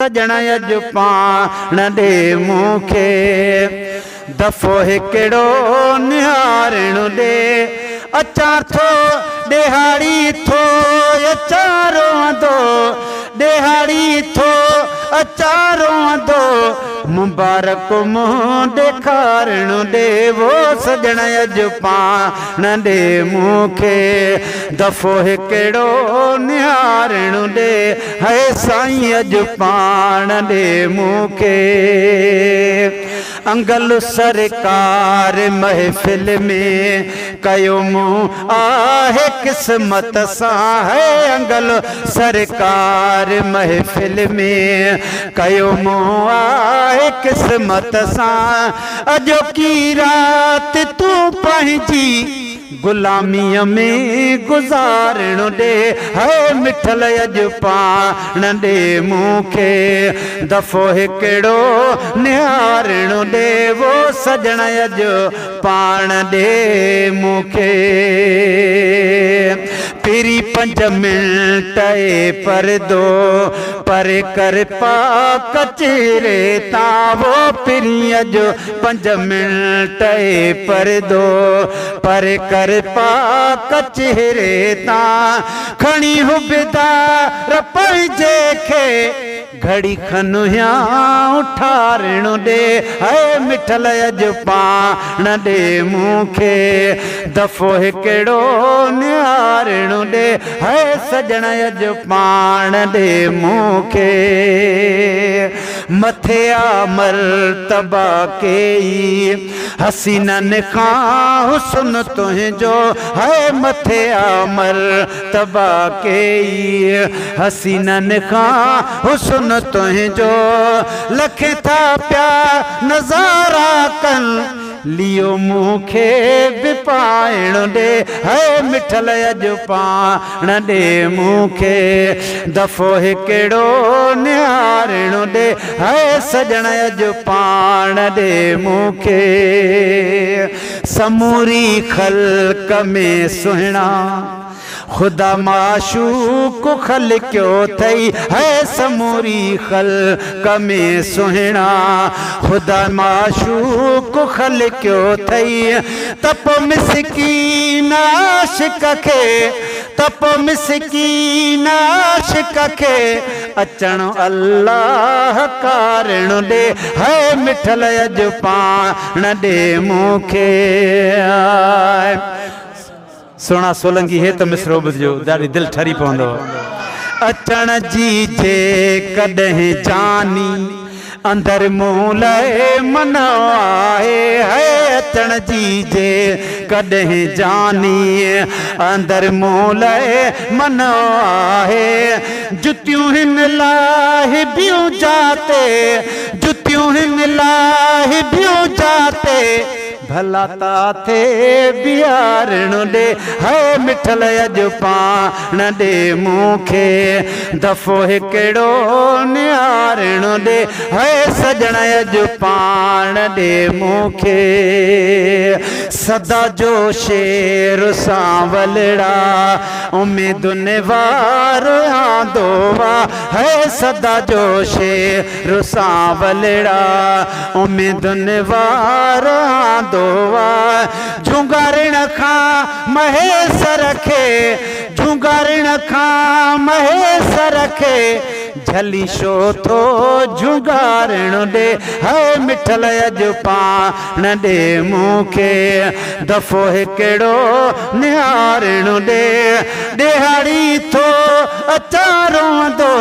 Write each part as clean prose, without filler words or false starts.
सजण अज पाण ॾे मूंखे दफ़ो हिकिड़ो निहारण ॾे अचां थो ॾेहाड़ी थो अचां रोंदो ॾेहाड़ी थो अचां रोंदो मुबारक मुंहुं ॾेखारण ॾे वो सजण अज पाण ॾे मूंखे दफ़ो हिकिड़ो निहारण ॾे है साईं अज पाण ॾे मूंखे अंगल सरकार महफ़िल में कयो मूं आहे क़िस्मत सां है अंगल सरकार महफ़िल में कयो मूं आहे क़िस्मत सां अॼोकी रात तू पंहिंजी गुलामीअ में गुज़ारण ॾे है मिठल अज पाण ॾे मूंखे दफ़ो हिकिड़ो निहारण ॾे वो सजण अज पाण ॾे मूंखे पहिरीं 5 मिंट परदो परे कर पा कचरे तावो पहिरीं अज 5 मिंट परदो परे कर पा कचरे ता खणी हुबदार पंहिंजे खे घड़ी खनुया उठारण ॾे है मिठल अज पाण ॾे मूंखे दफ़ो हिकिड़ो निहारण ॾे है सजण अज पाण ॾे मूंखे मथे आ मर्तबा कई हसीनन खां हुस्न तुंहिंजो है मथे आ मर्तबा कई हसीनन खां हुस्न तुंहिंजो लखे था पिया नज़ारा कन लियो मूंखे बि पाइण ॾे है मिठल अज पाण ॾे मूंखे दफ़ो हिकिड़ो निहारण ॾे है सजण अज पाण ॾे मूंखे समूरी ख़ल्क़ में सुहिणा खुदा माशूक ख़ल्क़ियो थई है समूरी ख़ल्क़ में सुहिणा खुदा माशूक ख़ल्क़ियो थई तप मिसकीन आशिक़ खे तप मिसकीन आशिक़ खे अचण अल्लाह कारण ॾे है मिठल अज पाण ॾे मूंखे सोना सोलंकी है तो मिसरो ॿुधिजो ॾाढी दिलि ठरी पवंदो अचण जी जे कॾहिं जानी अंदर मूं लाइ मनो आहे है अचण जी जे कॾहिं जानी अंदर मूं लाइ मनो आहे जुतियूं हिन लाइ बियूं जाते जुतियूं हिन लाइ बियूं जाते भला ता थे बिहारण ॾे है मिठल अज पाण ॾे मूंखे दफ़ो हिकिड़ो निहारण ॾे है सजण अज पाण ॾे मूंखे सदा जो शेर सां वलड़ा उम्मीदुनि वार आंदो वा है सदा जो शेर सां वलड़ा उम्मीदुनि वार आंदो झुंगारण खां महेसर खे झुंगारण खां महेसर खे झली शो थो झुंगारण ॾे है मिठल अज पाण ॾे मूंखे दफ़ो हिकिड़ो निहारण ॾे ॾेहाड़ी थो अचां रोंदो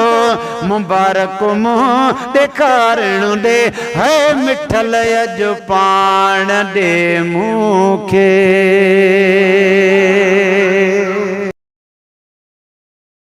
मुबारक मुंहुं ॾेखारण ॾे है मिठल अज पाण ॾे मूंखे।